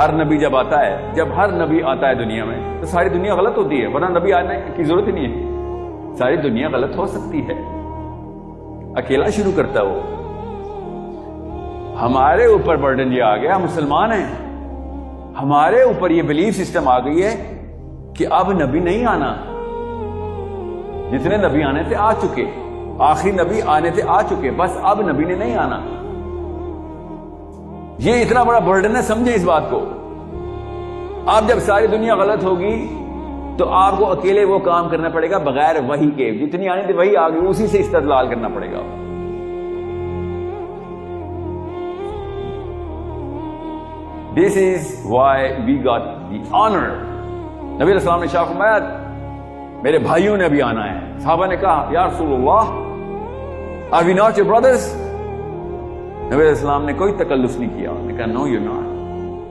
ہر نبی جب آتا ہے، جب ہر نبی آتا ہے دنیا میں تو ساری دنیا غلط ہوتی ہے، ورنہ نبی آنے کی ضرورت ہی نہیں ہے۔ ساری دنیا غلط ہو سکتی ہے، اکیلا شروع کرتا ہے وہ۔ ہمارے اوپر برڈن یہ آ گیا، ہم مسلمان ہیں، ہمارے اوپر یہ بلیف سسٹم آ گئی ہے کہ اب نبی نہیں آنا، جتنے نبی آنے تھے آ چکے، آخری نبی آنے تھے آ چکے، بس اب نبی نے نہیں آنا۔ یہ اتنا بڑا برڈن ہے، سمجھے اس بات کو۔ اب جب ساری دنیا غلط ہوگی تو آپ کو اکیلے وہ کام کرنا پڑے گا بغیر وحی کے، جتنی آنی تھی وہی آ گئی، اسی سے استدلال کرنا پڑے گا۔ This is why we got the honor۔ نبی علیہ السلام نے شاہ فرمایا میرے بھائیوں نے بھی آنا ہے۔ صحابہ نے کہا یا رسول اللہ are we not your brothers؟ نبی علیہ السلام نے کوئی تکلف نہیں کیا، انہوں نے کہا no you're not۔